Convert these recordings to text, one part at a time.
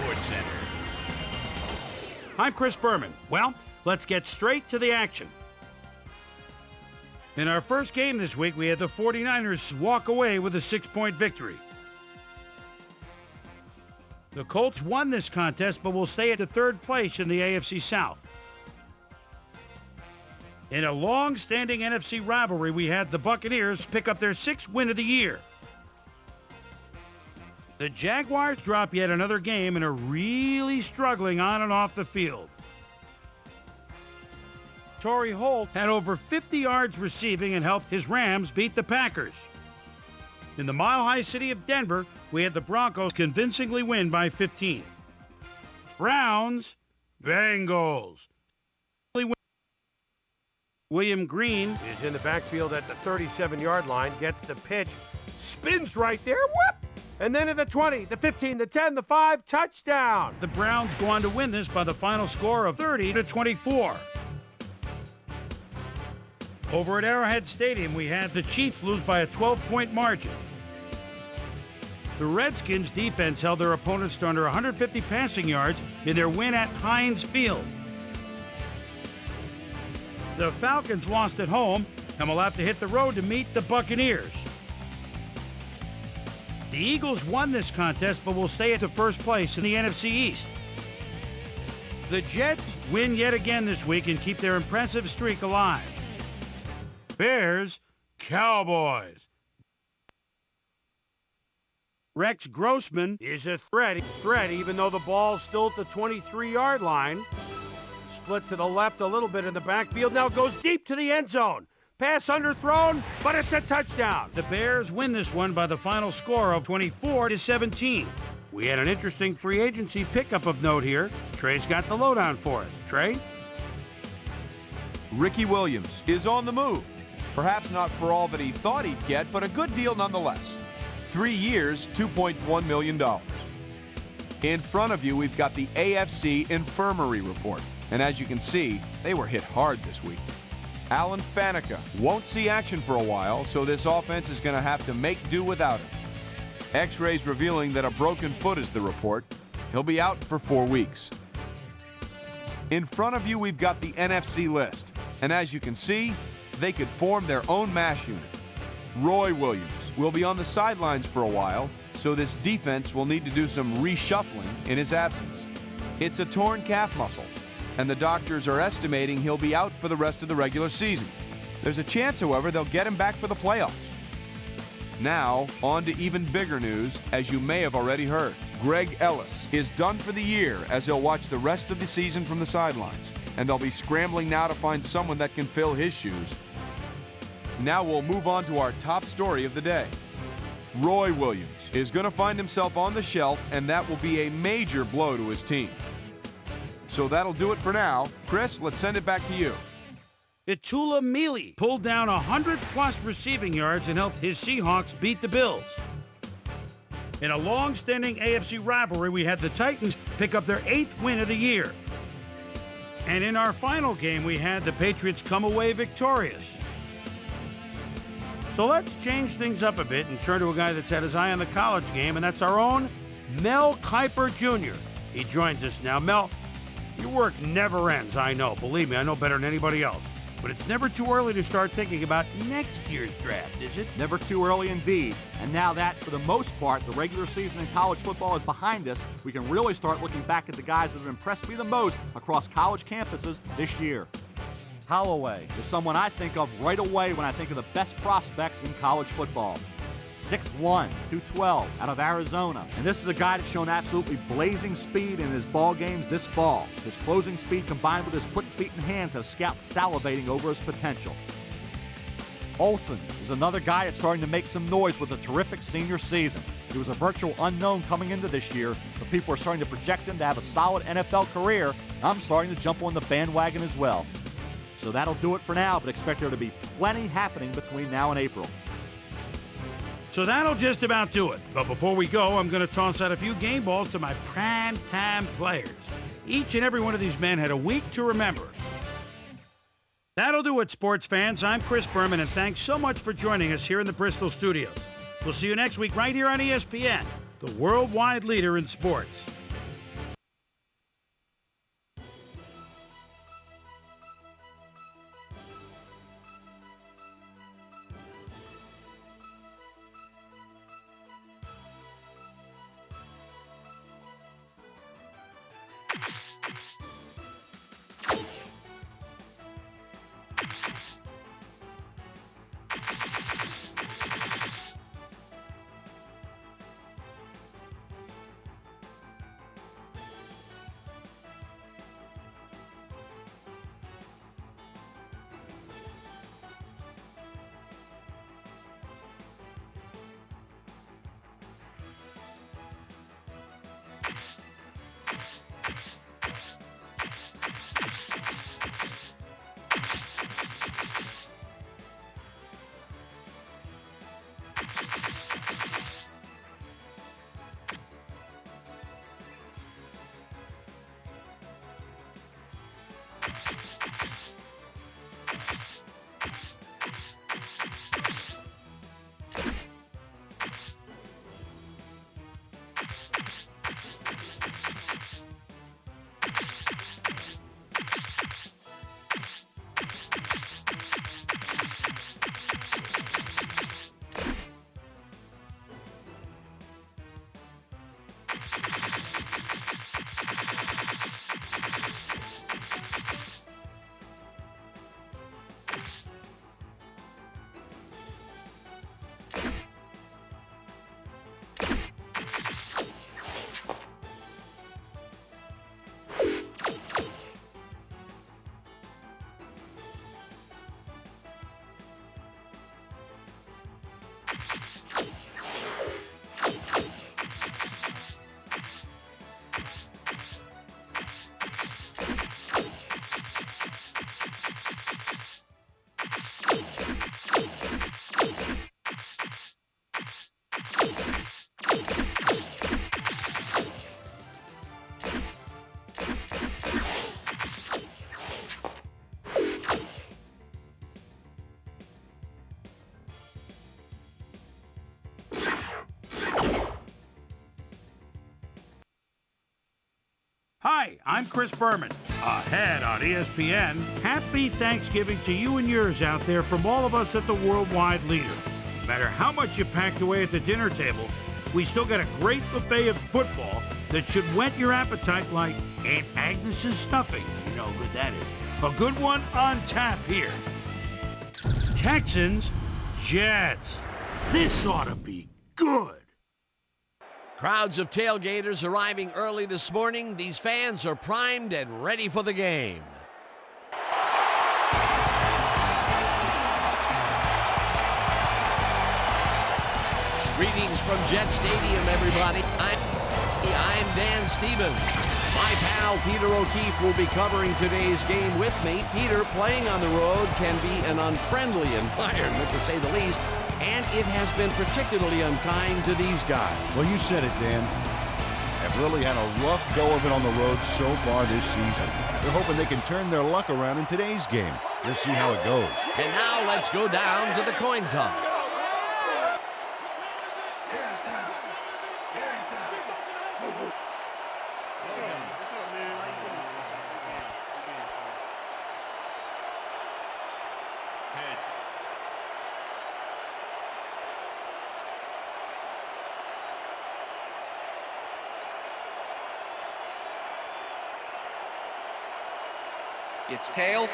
Sports Center. I'm Chris Berman. Well, let's get straight to the action. In our first game this week, we had the 49ers walk away with a 6-point victory. The Colts won this contest, but will stay at the third place in the AFC South. In a long-standing NFC rivalry, we had the Buccaneers pick up their 6th win of the year. The Jaguars drop yet another game and are really struggling on and off the field. Torrey Holt had over 50 yards receiving and helped his Rams beat the Packers. In the mile-high city of Denver, we had the Broncos convincingly win by 15. Browns, Bengals. William Green is in the backfield at the 37-yard line, gets the pitch, spins right there, whoop! And then at the 20, the 15, the 10, the 5, touchdown! The Browns go on to win this by the final score of 30-24. Over at Arrowhead Stadium, we had the Chiefs lose by a 12-point margin. The Redskins' defense held their opponents to under 150 passing yards in their win at Heinz Field. The Falcons lost at home and will have to hit the road to meet the Buccaneers. The Eagles won this contest but will stay at the first place in the NFC East. The Jets win yet again this week and keep their impressive streak alive. Bears, Cowboys. Rex Grossman is a threat even though the ball's still at the 23-yard line. Split to the left a little bit in the backfield, now goes deep to the end zone. Pass underthrown, but it's a touchdown. The Bears win this one by the final score of 24-17. We had an interesting free agency pickup of note here. Trey's got the lowdown for us. Trey? Ricky Williams is on the move. Perhaps not for all that he thought he'd get, but a good deal nonetheless. 3 years, $2.1 million. In front of you, we've got the AFC Infirmary Report. And as you can see, they were hit hard this week. Alan Faneca won't see action for a while, so this offense is going to have to make do without him. X-rays revealing that a broken foot is the report. He'll be out for 4 weeks. In front of you, we've got the NFC list. And as you can see, they could form their own mash unit. Roy Williams will be on the sidelines for a while, so this defense will need to do some reshuffling in his absence. It's a torn calf muscle, and the doctors are estimating he'll be out for the rest of the regular season. There's a chance, however, they'll get him back for the playoffs. Now, on to even bigger news, as you may have already heard. Greg Ellis is done for the year as he'll watch the rest of the season from the sidelines, and they'll be scrambling now to find someone that can fill his shoes. Now we'll move on to our top story of the day. Roy Williams is going to find himself on the shelf, and that will be a major blow to his team. So that'll do it for now. Chris, let's send it back to you. Itula Mealy pulled down 100-plus receiving yards and helped his Seahawks beat the Bills. In a long-standing AFC rivalry, we had the Titans pick up their 8th win of the year. And in our final game, we had the Patriots come away victorious. So let's change things up a bit and turn to a guy that's had his eye on the college game, and that's our own Mel Kiper Jr. He joins us now. Mel, your work never ends, I know. Believe me, I know better than anybody else. But it's never too early to start thinking about next year's draft, is it? Never too early indeed. And now that, for the most part, the regular season in college football is behind us, we can really start looking back at the guys that have impressed me the most across college campuses this year. Holloway is someone I think of right away when I think of the best prospects in college football. 6'1", 212, out of Arizona. And this is a guy that's shown absolutely blazing speed in his ball games this fall. His closing speed combined with his quick feet and hands have scouts salivating over his potential. Olsen is another guy that's starting to make some noise with a terrific senior season. He was a virtual unknown coming into this year, but people are starting to project him to have a solid NFL career. I'm starting to jump on the bandwagon as well. So that'll do it for now, but expect there to be plenty happening between now and April. So that'll just about do it. But before we go, I'm going to toss out a few game balls to my prime-time players. Each and every one of these men had a week to remember. That'll do it, sports fans. I'm Chris Berman, and thanks so much for joining us here in the Bristol studios. We'll see you next week right here on ESPN, the worldwide leader in sports. Hi, I'm Chris Berman. Ahead on ESPN, happy Thanksgiving to you and yours out there from all of us at the Worldwide Leader. No matter how much you packed away at the dinner table, we still got a great buffet of football that should whet your appetite like Aunt Agnes's stuffing. You know how good that is. A good one on tap here. Texans, Jets. This ought to be good. Crowds of tailgaters arriving early this morning. These fans are primed and ready for the game. Greetings from Jet Stadium, everybody. I'm Dan Stevens. My pal Peter O'Keefe will be covering today's game with me. Peter, playing on the road can be an unfriendly environment, to say the least, and it has been particularly unkind to these guys. Well, you said it, Dan. Have really had a rough go of it on the road so far this season. They're hoping they can turn their luck around in today's game. We'll see how it goes. And now let's go down to the coin toss. It's tails.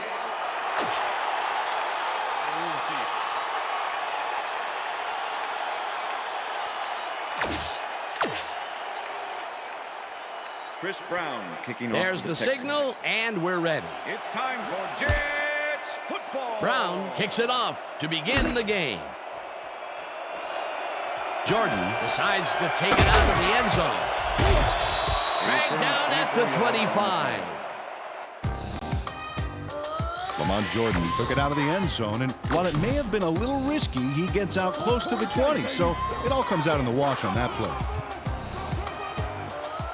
Chris Brown kicking off. There's the signal, and we're ready. It's time for Jets football. Brown kicks it off to begin the game. Jordan decides to take it out of the end zone. Dragged down at the 25. Lamont Jordan took it out of the end zone, and while it may have been a little risky, he gets out close to the 20, so it all comes out in the wash on that play.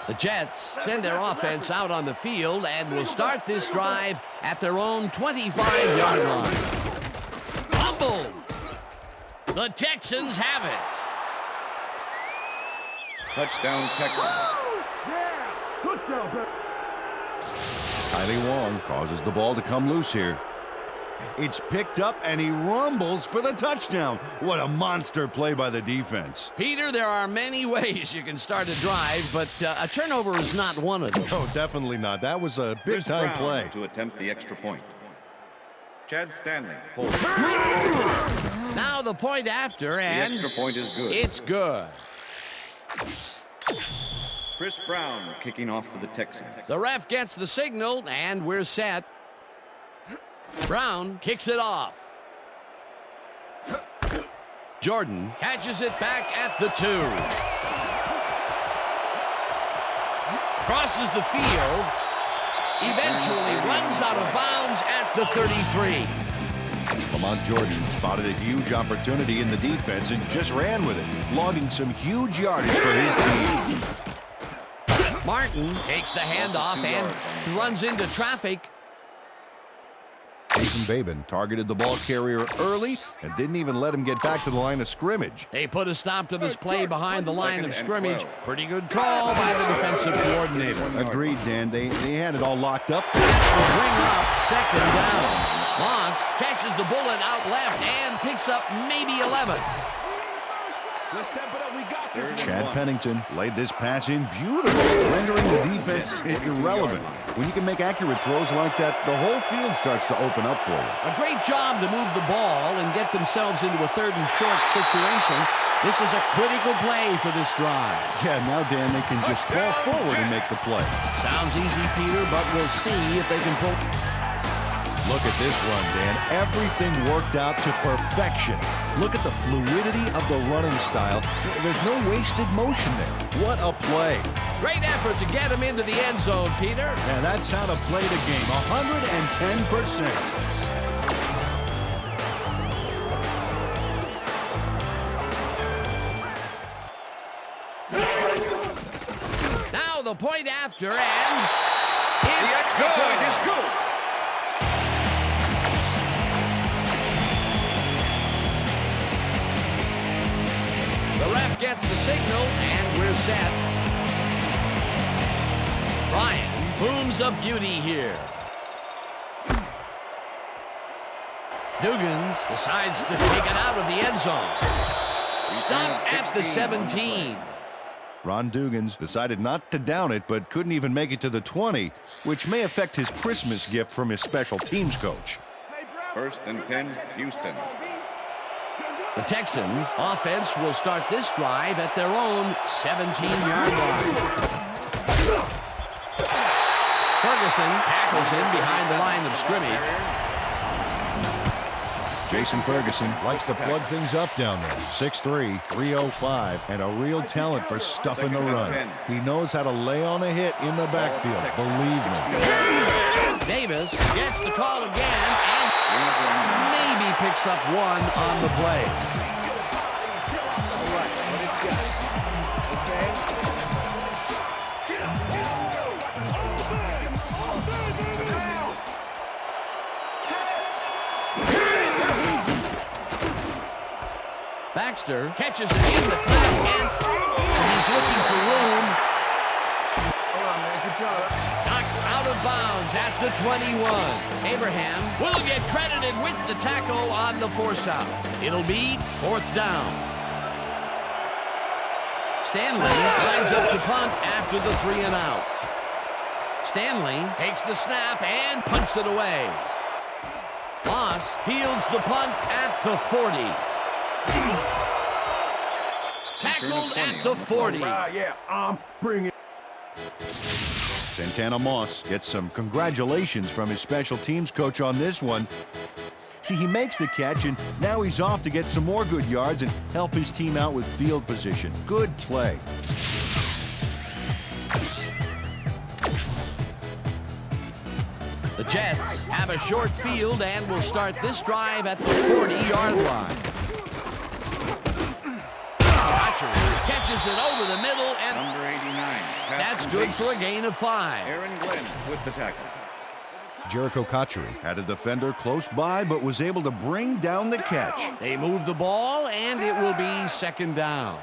The Jets send their offense out on the field and will start this drive at their own 25-yard line. Fumble! The Texans have it. Touchdown, Texans. Kylie Wong causes the ball to come loose here. It's picked up, and he rumbles for the touchdown. What a monster play by the defense. Peter, there are many ways you can start a drive, but a turnover is not one of them. Oh, definitely not. That was a big-time play. To attempt the extra point. Chad Stanley. Hold. Now the point after, and the extra point is good. It's good. Chris Brown kicking off for the Texans. The ref gets the signal, and we're set. Brown kicks it off. Jordan catches it back at the 2. Crosses the field. Eventually runs out of bounds at the 33. Lamont Jordan spotted a huge opportunity in the defense and just ran with it, logging some huge yardage for his team. Martin takes the handoff and runs into traffic. Jason Babin targeted the ball carrier early and didn't even let him get back to the line of scrimmage. They put a stop to this play behind the line of scrimmage. Pretty good call by the defensive coordinator. Agreed, Dan. They had it all locked up. That's will bring up second down. Moss catches the bullet out left and picks up maybe 11. Let's step it up. We got this. Chad Pennington laid this pass in beautifully, rendering the defense irrelevant. When you can make accurate throws like that, the whole field starts to open up for you. A great job to move the ball and get themselves into a 3rd and short situation. This is a critical play for this drive. Yeah, now, Dan, they can just fall forward and make the play. Sounds easy, Peter, but we'll see if they can pull. Look at this run, Dan. Everything worked out to perfection. Look at the fluidity of the running style. There's no wasted motion there. What a play. Great effort to get him into the end zone, Peter. Yeah, that's how to play the game. 110%. Now the point after, and it's the extra good. point is good. The ref gets the signal, and we're set. Ryan Booms a beauty here. Dugans decides to take it out of the end zone. Stopped at the 17. Ron Dugans decided not to down it, but couldn't even make it to the 20, which may affect his Christmas gift from his special teams coach. 1st and 10, Houston. The Texans offense will start this drive at their own 17-yard line. Ferguson tackles him behind the line of scrimmage. Jason Ferguson likes to plug things up down there. 6'3", 305, and a real talent for stuffing the run. He knows how to lay on a hit in the backfield, believe me. Davis gets the call again and maybe picks up one on the play. Baxter catches it in the flat, and he's looking for room. Knocked out of bounds at the 21. Abraham will get credited with the tackle on the force out. It'll be 4th down. Stanley lines up to punt after the 3 and out. Stanley takes the snap and punts it away. Moss fields the punt at the 40. Tackled at the 40. Santana Moss gets some congratulations from his special teams coach on this one. See, he makes the catch, and now he's off to get some more good yards and help his team out with field position. Good play. The Jets have a short field and will start this drive at the 40-yard line. Catches it over the middle, and number 89. That's good for a gain of 5. Aaron Glenn with the tackle. Jericho Cotchery had a defender close by, but was able to bring down the catch. They move the ball, and it will be 2nd down.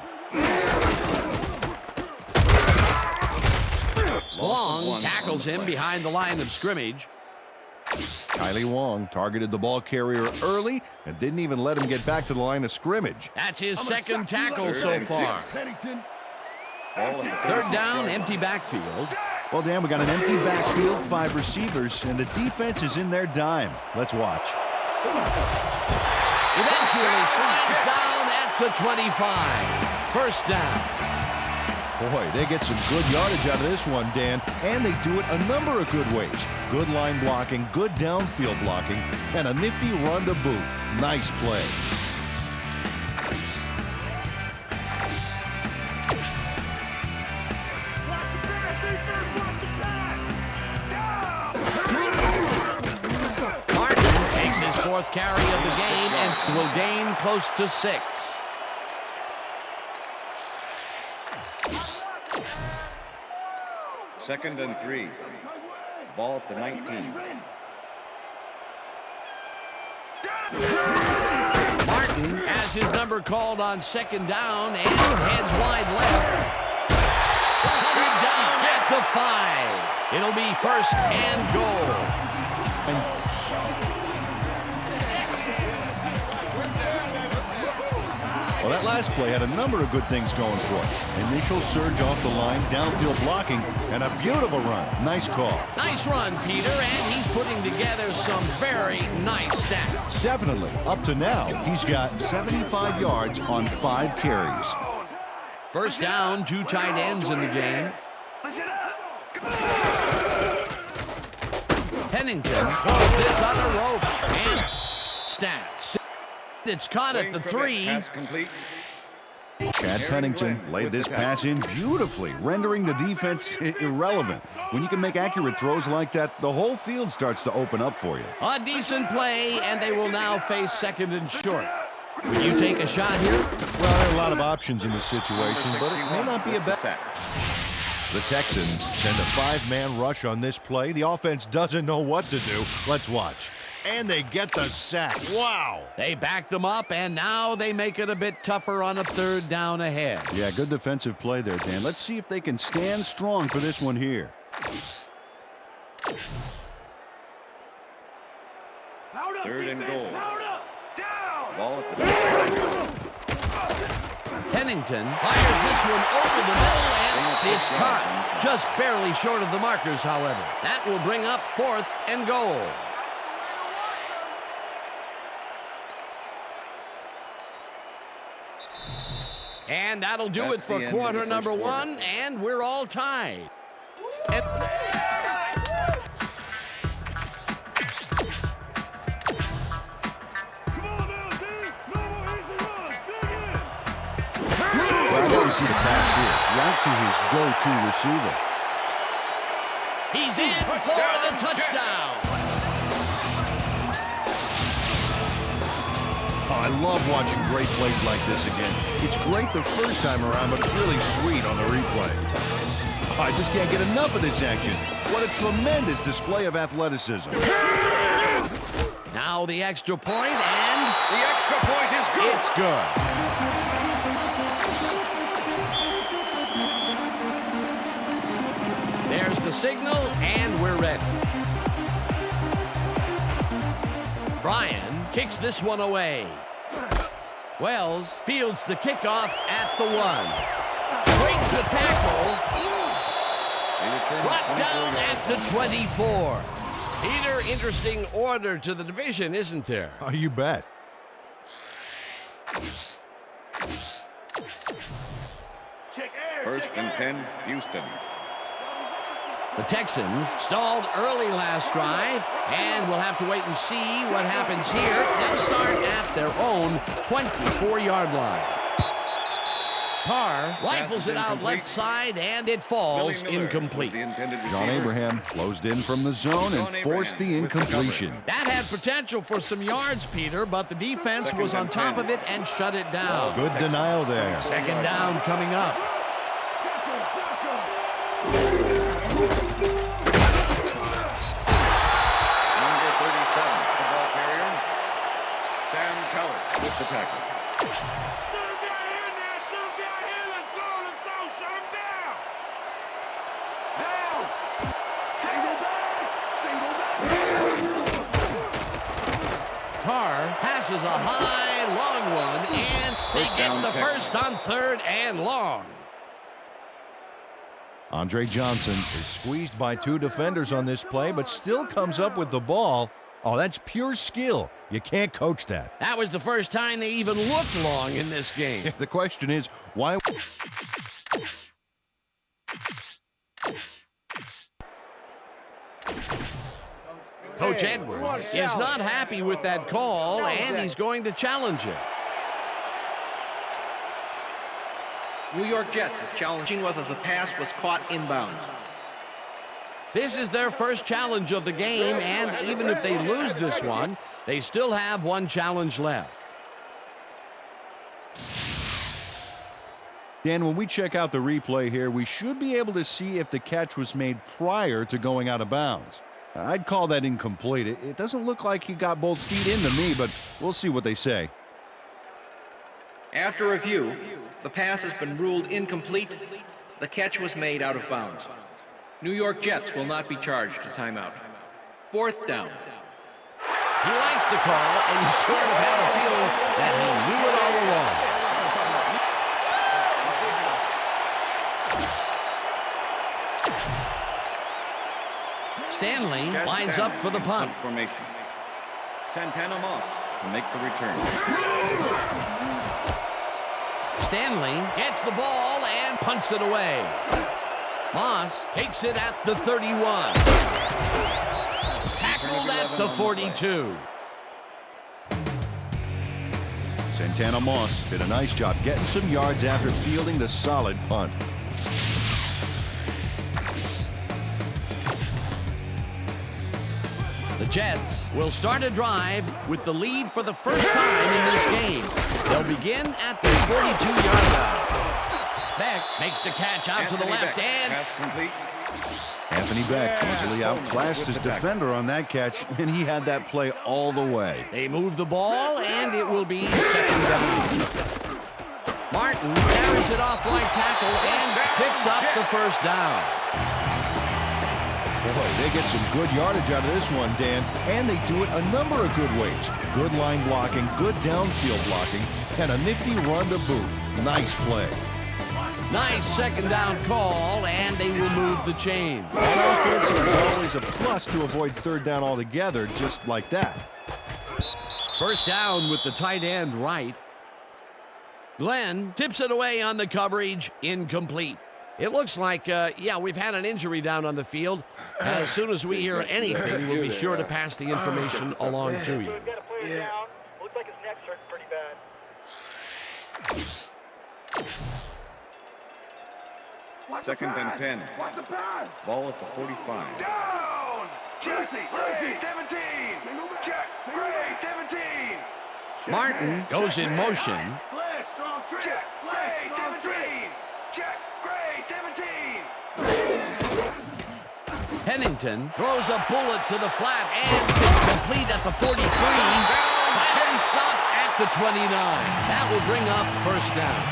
Long tackles him behind the line of scrimmage. Kylie Wong targeted the ball carrier early and didn't even let him get back to the line of scrimmage. That's his 2nd tackle so far. 3rd down, empty backfield. Well, Dan, we got an empty backfield, 5 receivers, and the defense is in their dime. Let's watch. Eventually slides down at the 25. 1st down. Boy, they get some good yardage out of this one, Dan, and they do it a number of good ways. Good line blocking, good downfield blocking, and a nifty run to boot. Nice play. Martin takes his 4th carry of the game and will gain close to 6. Second and 3. Ball at the 19. Martin has his number called on 2nd down and heads wide left. Hunted down at the 5. It'll be 1st and goal. Well, that last play had a number of good things going for it. Initial surge off the line, downfield blocking, and a beautiful run. Nice call. Nice run, Peter, and he's putting together some very nice stats. Definitely. Up to now, he's got 75 yards on 5 carries. 1st down, 2 tight ends in the game. Pennington pulls this on a rope and stats. It's caught at the 3. Pass complete. Chad Pennington laid this pass in beautifully, rendering the defense irrelevant. When you can make accurate throws like that, the whole field starts to open up for you. A decent play, and they will now face 2nd and short. Will you take a shot here? Well, there are a lot of options in this situation, but it may not be a bad. The Texans send a 5-man rush on this play. The offense doesn't know what to do. Let's watch. And they get the sack. Wow. They back them up, and now they make it a bit tougher on a 3rd down ahead. Yeah, good defensive play there, Dan. Let's see if they can stand strong for this one here. Third and goal. Ball at the 6. Pennington fires this one over the middle, and it's caught. Just barely short of the markers, however. That will bring up 4th and goal. And that'll do it for quarter number 1, and we're all tied. I didn't see the pass here. Right to his go-to receiver. He's in for the touchdown. Oh, I love watching great plays like this again. It's great the first time around, but it's really sweet on the replay. I just can't get enough of this action. What a tremendous display of athleticism. Now the extra point, and The extra point is good. it's good. There's the signal, and we're ready. Bryan kicks this one away. Wells fields the kickoff at the 1. Breaks the tackle. Brought down at the 24. Peter, interesting order to the division, isn't there? Oh, you bet. First and 10, Houston. The Texans stalled early last drive, and we'll have to wait and see what happens here. They'll start at their own 24-yard line. Carr rifles it out left side, and it falls incomplete. John Abraham closed in from the zone and forced the incompletion. That had potential for some yards, Peter, but the defense was on top of it and shut it down. Good denial there. Second down coming up. Number 37, the ball carrier. Sam Cowart with the tackle. Carr passes a high, long one, and they get the first on 3rd and long. Andre Johnson is squeezed by 2 defenders on this play, but still comes up with the ball. Oh, that's pure skill. You can't coach that. That was the first time they even looked long in this game. The question is, why? Coach Edwards is not happy with that call, and he's going to challenge it. New York Jets is challenging whether the pass was caught inbounds. This is their first challenge of the game, and even if they lose this one, they still have one challenge left. Dan, when we check out the replay here, we should be able to see if the catch was made prior to going out of bounds. I'd call that incomplete. It doesn't look like he got both feet into me, but we'll see what they say. After review, the pass has been ruled incomplete. The catch was made out of bounds. New York Jets will not be charged a timeout. 4th down. He likes the call, and you sort of have a feeling that he knew it all along. Stanley lines up for the punt. Formation. Santana Moss to make the return. Stanley gets the ball and punts it away. Moss takes it at the 31. Tackled at the 42. Santana Moss did a nice job getting some yards after fielding the solid punt. The Jets will start a drive with the lead for the first time in this game. They'll begin at the 42-yard line. Beck makes the catch out to the left, and pass complete. Anthony Beck easily outclassed his defender on that catch, and he had that play all the way. they move the ball, and it will be second down. Martin carries it off right tackle and picks up the first down. Boy, they get some good yardage out of this one, Dan, and they do it a number of good ways. Good line blocking, good downfield blocking, and a nifty run to boot. Nice play. Nice second down call, and they will move the chain. On offense, it's always a plus to avoid third down altogether, just like that. First down with the tight end right. Glenn tips it away on the coverage, incomplete. It looks like, we've had an injury down on the field. As soon as we hear anything, we'll be sure to pass the information along to you. Yeah. Looks like his neck's hurting pretty bad. Second and 10. Ball at the 45. Down! Jesse, Gray, 17! Check, Gray, 17! Martin goes in motion. Check, Gray, 17! Check, Gray, 17! Pennington throws a bullet to the flat, and it's complete at the 43. Finally stopped at the 29. That will bring up first down.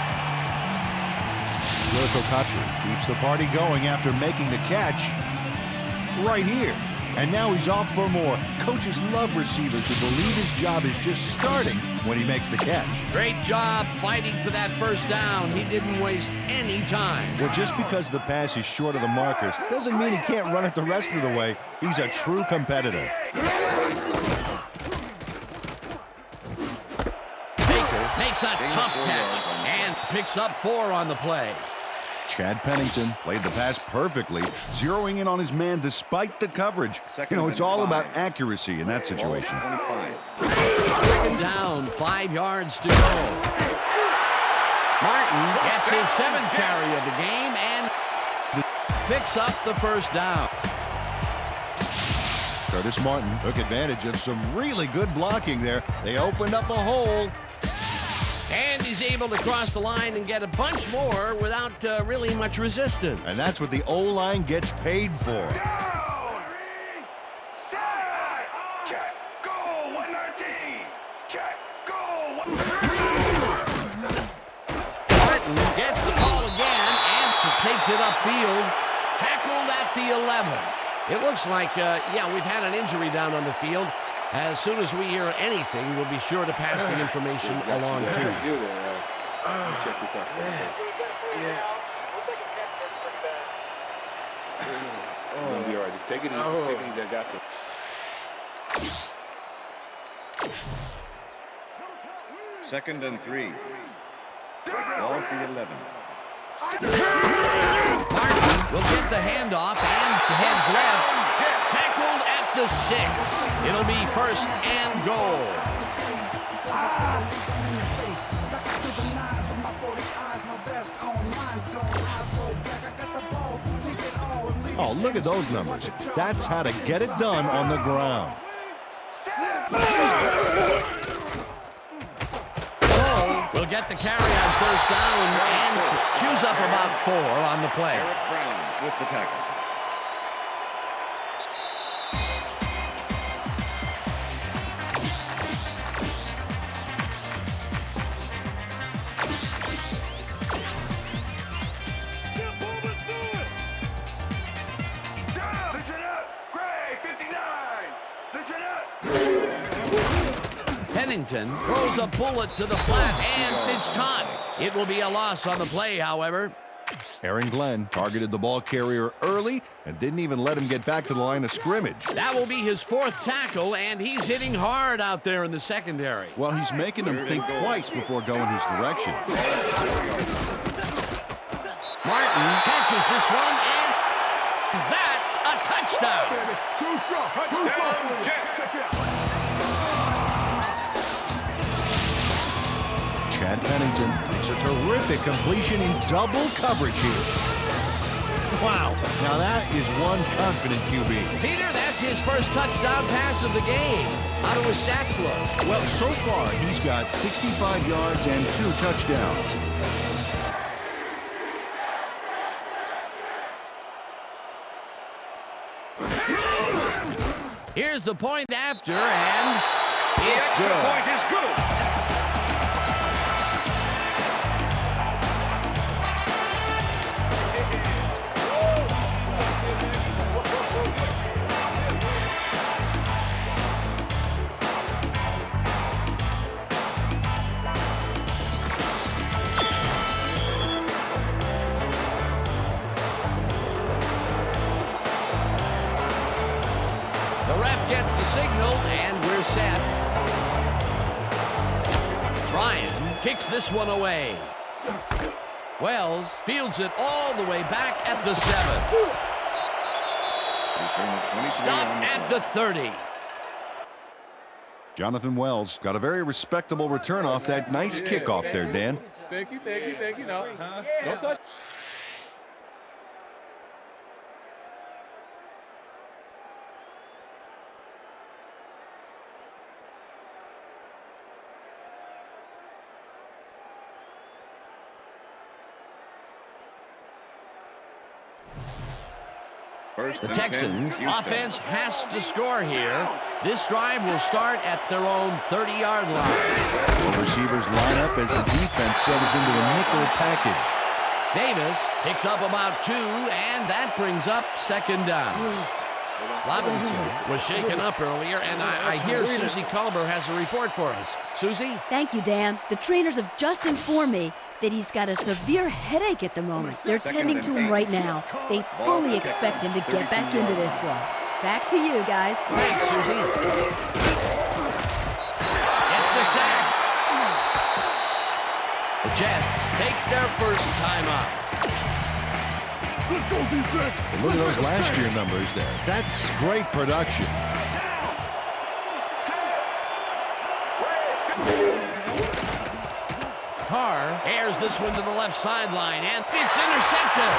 Kachi keeps the party going after making the catch right here. And now he's off for more. Coaches love receivers who believe his job is just starting when he makes the catch. Great job fighting for that first down. He didn't waste any time. Well, just because the pass is short of the markers doesn't mean he can't run it the rest of the way. He's a true competitor. Baker makes a tough catch and picks up 4 on the play. Chad Pennington played the pass perfectly, zeroing in on his man despite the coverage. It's all about accuracy in that situation. Second down, 5 yards to go. Martin gets his 7th carry of the game and picks up the first down. Curtis Martin took advantage of some really good blocking there. They opened up a hole. And he's able to cross the line and get a bunch more without really much resistance. And that's what the O-line gets paid for. Down! Side! Check, go, 119! Check, go, 119! Martin gets the ball again and takes it upfield. Tackled at the 11. It looks like, we've had an injury down on the field. As soon as we hear anything, we'll be sure to pass the information along to you. Check this out. You're gonna be all right. Just take it easy. Take it easy. I got some. Second and 3. Ball at the 11. Martin will get the handoff and heads left. Tackled at the 6. It'll be first and goal. Oh, look at those numbers. That's how to get it done on the ground. Cole will get the carry on first down and chews up about 4 on the play. Eric Brown with the tackle. Pennington throws a bullet to the flat, and it's caught. It will be a loss on the play, however. Aaron Glenn targeted the ball carrier early and didn't even let him get back to the line of scrimmage. That will be his 4th tackle, and he's hitting hard out there in the secondary. Well, he's making them think twice before going his direction. Martin catches this one, and that's a touchdown. Touchdown, Jets! Chad Pennington makes a terrific completion in double coverage here. Wow, now that is one confident QB. Peter, that's his first touchdown pass of the game. How do his stats look? Well, so far he's got 65 yards and 2 touchdowns. Here's the point after, and it's Extra good. point is good. set. Ryan kicks this one away. Wells fields it all the way back at the 7. Stopped at the 30. Jonathan Wells got a very respectable return off that nice kickoff there, Dan. Thank you. No, don't touch. The Texans offense has to score here. This drive will start at their own 30-yard line. The receivers line up as the defense settles into a nickel package. Davis picks up about 2, and that brings up second down. Robinson was shaken up earlier, and I hear Susie Culber has a report for us. Susie? Thank you, Dan. The trainers have just informed me that he's got a severe headache at the moment. They're tending to him right now. They fully expect him to get back into this one. Back to you, guys. Thanks, Susie. It's the sack. The Jets take their first time out. Look at those last year numbers there. That's great production. Carr airs this one to the left sideline, and it's intercepted.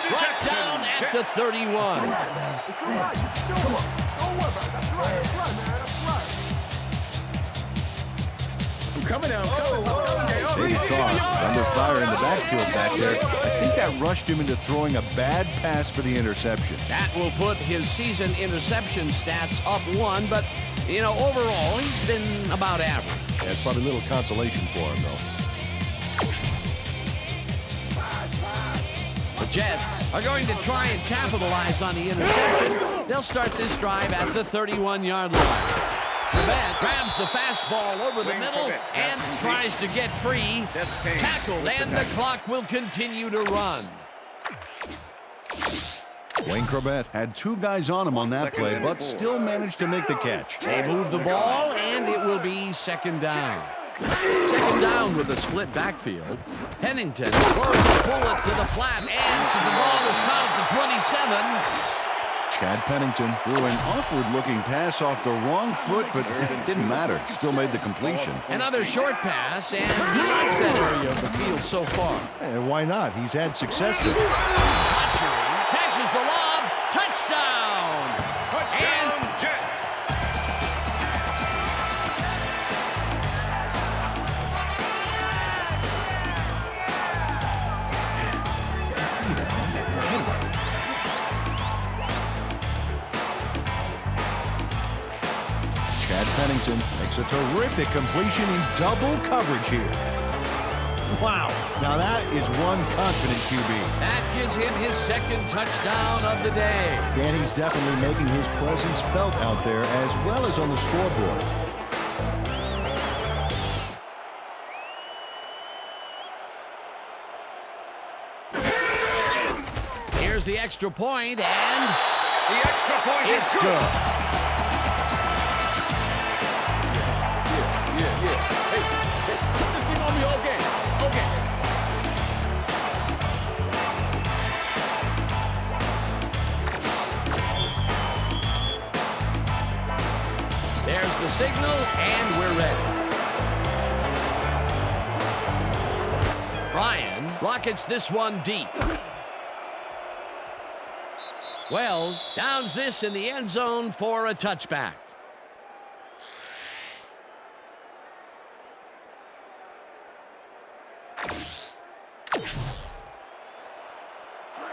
Brought down at the 31. I'm coming down. Big Carr under fire in the backfield back there. I think that rushed him into throwing a bad pass for the interception. That will put his season interception stats up 1, but, you know, overall, he's been about average. Yeah, it's probably a little consolation for him, though. The Jets are going to try and capitalize on the interception. They'll start this drive at the 31-yard line. Corbett grabs the fastball over the middle and tries to get free. Tackled, and the clock will continue to run. Wayne Corbett had 2 guys on him on that play, but still managed to make the catch. They move the ball, and it will be second down. Second down with a split backfield. Pennington throws a bullet to the flat, and the ball is caught at the 27. Chad Pennington threw an awkward-looking pass off the wrong foot, but it didn't matter. Still made the completion. Another short pass, and he likes that area of the field so far. And why not? He's had success with it. Archery catches the lob. Touchdown! Touchdown, Jets! Chad Pennington makes a terrific completion in double coverage here. Wow, now that is one confident QB. That gives him his second touchdown of the day. Danny's definitely making his presence felt out there as well as on the scoreboard. Here's the extra point, and The extra point is it's good. good. Hey, put this thing on me all game. Okay. There's the signal, and we're ready. Ryan rockets this one deep. Wells downs this in the end zone for a touchback.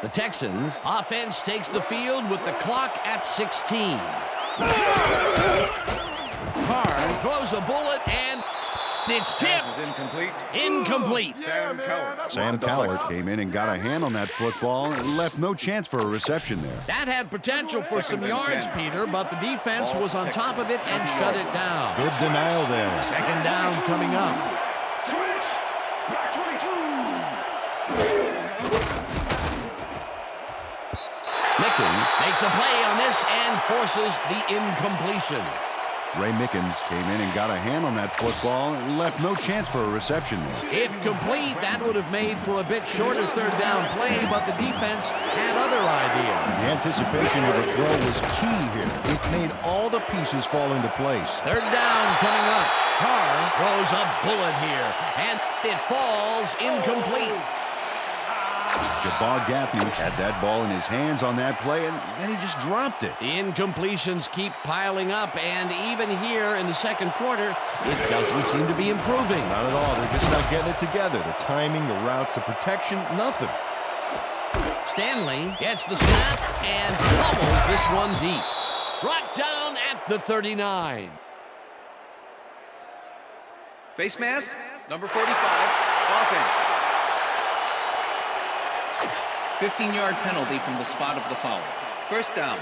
The Texans offense takes the field with the clock at 16. Carr throws a bullet, and it's tipped. Pass is incomplete. Incomplete. Sam Coward. Sam Coward came in and got a hand on that football and left no chance for a reception there. That had potential for some yards, Peter, but the defense was on top of it and shut it down. Good denial there. Second down coming up. Switch. Back 22. Watkins makes a play on this and forces the incompletion. Ray Mickens came in and got a hand on that football and left no chance for a reception. If complete, that would have made for a bit shorter third down play, but the defense had other ideas. The anticipation of the throw was key here. It made all the pieces fall into place. Third down coming up. Carr throws a bullet here, and it falls incomplete. Jabbar Gaffney had that ball in his hands on that play, and then he just dropped it. The incompletions keep piling up, and even here in the second quarter, it doesn't seem to be improving. Not at all. They're just not getting it together. The timing, the routes, the protection, nothing. Stanley gets the snap and pummels this one deep. Brought down at the 39. Face mask, number 45, offense. 15-yard penalty from the spot of the foul. First down.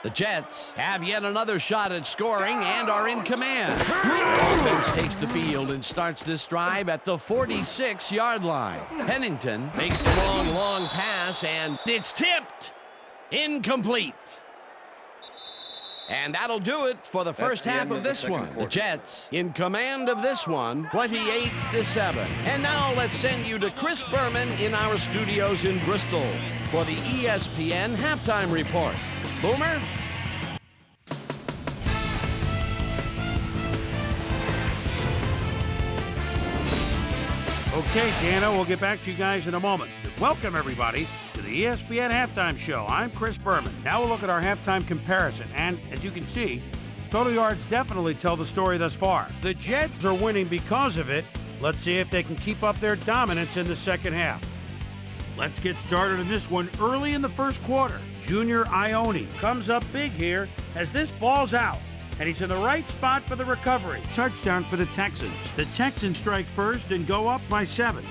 The Jets have yet another shot at scoring and are in command. The offense takes the field and starts this drive at the 46-yard line. Pennington makes the long pass, and it's tipped. Incomplete. And that'll do it for the first half of this one. The Jets in command of this one, 28-7. And now let's send you to Chris Berman in our studios in Bristol for the ESPN Halftime Report. Boomer? Okay, Dana, we'll get back to you guys in a moment. Welcome, everybody, to the ESPN Halftime Show. I'm Chris Berman. Now we'll look at our halftime comparison. And as you can see, total yards definitely tell the story thus far. The Jets are winning because of it. Let's see if they can keep up their dominance in the second half. Let's get started in this one early in the first quarter. Junior Ione comes up big here as this ball's out, and he's in the right spot for the recovery. Touchdown for the Texans. The Texans strike first and go up by 7.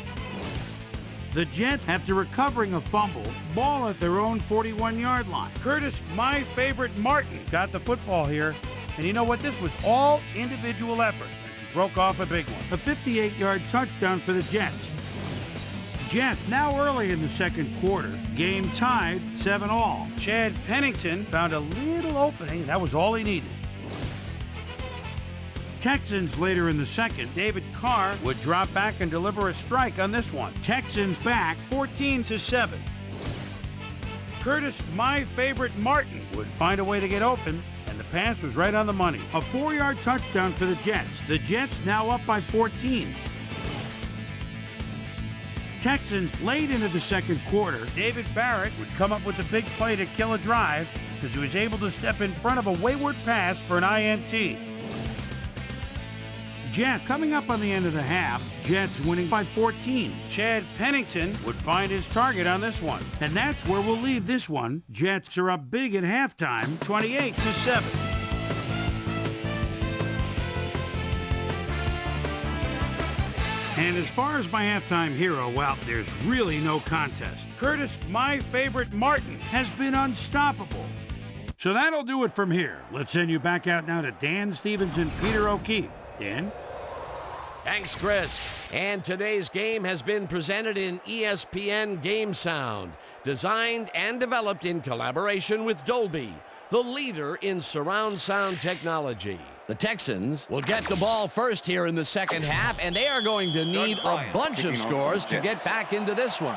The Jets, after recovering a fumble, ball at their own 41-yard line. Curtis, my favorite Martin, got the football here, and you know what? This was all individual effort as he broke off a big one. A 58-yard touchdown for the Jets. Jets now early in the second quarter. Game tied 7-all. Chad Pennington found a little opening. That was all he needed. Texans later in the second. David Carr would drop back and deliver a strike on this one. Texans back 14-7. Curtis, my favorite Martin, would find a way to get open, and the pass was right on the money. A 4-yard touchdown for the Jets. The Jets now up by 14. Texans late into the second quarter. David Barrett would come up with a big play to kill a drive because he was able to step in front of a wayward pass for an INT. Jets coming up on the end of the half. Jets winning by 14. Chad Pennington would find his target on this one. And that's where we'll leave this one. Jets are up big at halftime, 28-7. And as far as my halftime hero, well, there's really no contest. Curtis, my favorite Martin, has been unstoppable. So that'll do it from here. Let's send you back out now to Dan Stevens and Peter O'Keefe. Dan? Thanks, Chris. And today's game has been presented in ESPN Game Sound, designed and developed in collaboration with Dolby, the leader in surround sound technology. The Texans will get the ball first here in the second half, and they are going to need a bunch of scores to get back into this one.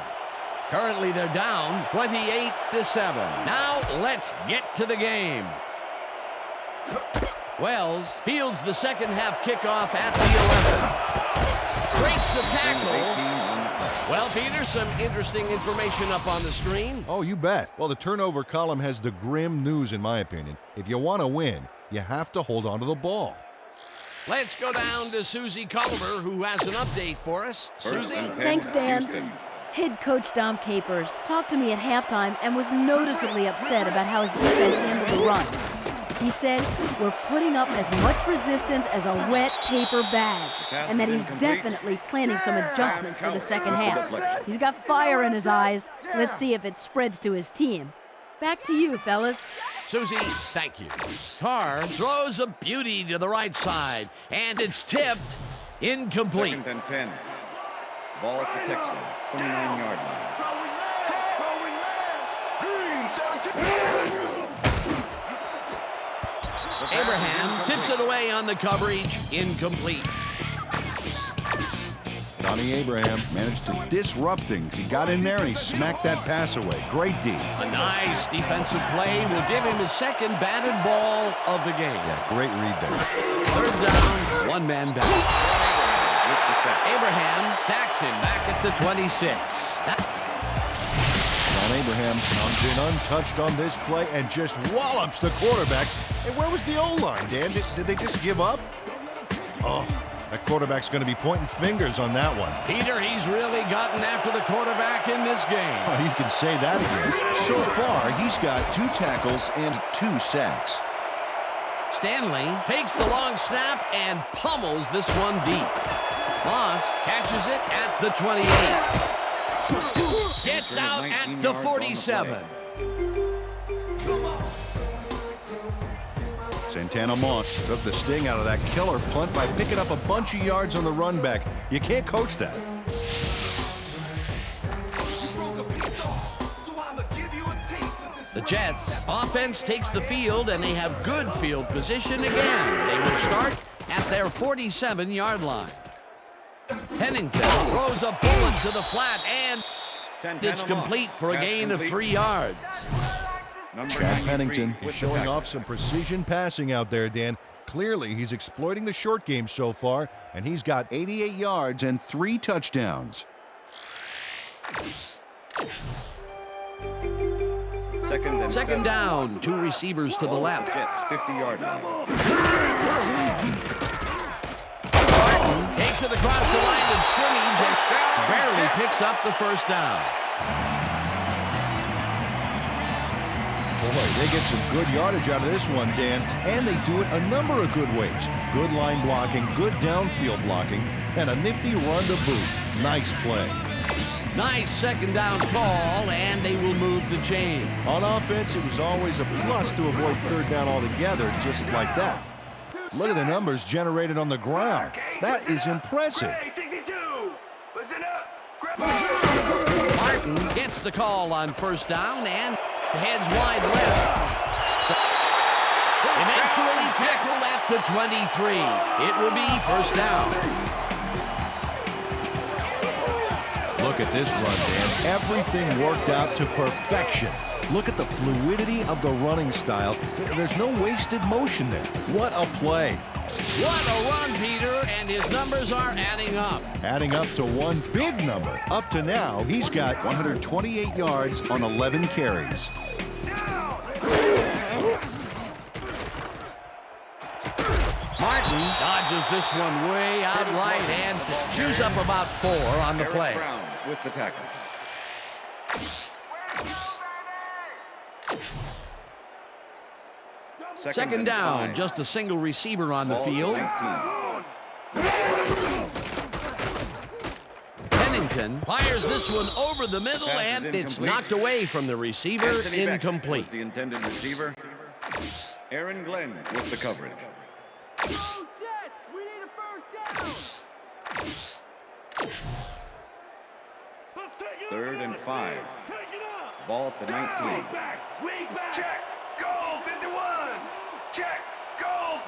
Currently, they're down 28-7. Now, let's get to the game. Wells fields the second half kickoff at the 11. Breaks a tackle. Well, Peter, some interesting information up on the screen. Oh, you bet. Well, the turnover column has the grim news, in my opinion. If you want to win, you have to hold on to the ball. Let's go down to Susie Culliver, who has an update for us. Susie? Thanks, Dan. Head coach Dom Capers talked to me at halftime and was noticeably upset about how his defense handled the run. He said, we're putting up as much resistance as a wet paper bag, and that he's definitely planning some adjustments for the second half. He's got fire in his eyes. Let's see if it spreads to his team. Back to you, fellas. Susie, thank you. Carr throws a beauty to the right side, and it's tipped. Incomplete. 2nd and 10. Ball at the Texans, 29-yard line. Abraham tips it away on the coverage. Incomplete. Donnie Abraham managed to disrupt things. He got in there and he smacked that pass away. Great D. A nice defensive play will give him his second batted ball of the game. Yeah, great read there. 3rd down, one man back. Abraham sacks him back at the 26. Don Abraham comes in untouched on this play and just wallops the quarterback. Hey, where was the O-line, Dan? Did they just give up? Oh, that quarterback's going to be pointing fingers on that one. Peter, he's really gotten after the quarterback in this game. Oh, you can say that again. So far, he's got 2 tackles and 2 sacks. Stanley takes the long snap and pummels this one deep. Moss catches it at the 28. Gets out at the 47. Santana Moss took the sting out of that killer punt by picking up a bunch of yards on the run back. You can't coach that. The Jets offense takes the field, and they have good field position again. They will start at their 47-yard line. Pennington throws a bullet to the flat, and it's complete for a gain of 3 yards. Chad Pennington is showing off some precision passing out there, Dan. Clearly, he's exploiting the short game so far, and he's got 88 yards and 3 touchdowns. Second down, 2 receivers to the left. 50-yard line. Martin takes it across the line of scrimmage and barely picks up the 1st down. Boy, they get some good yardage out of this one, Dan, and they do it a number of good ways. Good line blocking, good downfield blocking, and a nifty run to boot. Nice play. Nice 2nd down call, and they will move the chain. On offense, it was always a plus to avoid 3rd down altogether, just like that. Look at the numbers generated on the ground. That is impressive. Martin gets the call on 1st down and heads wide left. Eventually tackled at the 23. It will be 1st down. Look at this run, Dan. Everything worked out to perfection. Look at the fluidity of the running style. There's no wasted motion there. What a play. What a run, Peter, and his numbers are adding up. Adding up to one big number. Up to now, he's got 128 yards on 11 carries. Martin dodges this one way out right and chews up about 4 on the play. Brown with the tackle. Second down, just a single receiver on the field. Pennington fires this one over the middle, and it's knocked away from the receiver. Incomplete. Was the intended receiver. Aaron Glenn with the coverage. 3rd and 5. Ball at the 19. Check, goal, 51. Check, goal.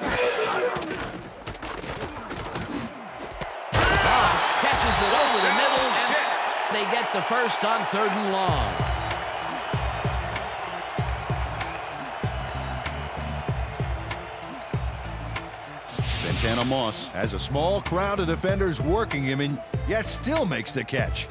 Moss catches it over the middle, and they get the 1st on 3rd and long. Santana Moss has a small crowd of defenders working him and yet still makes the catch.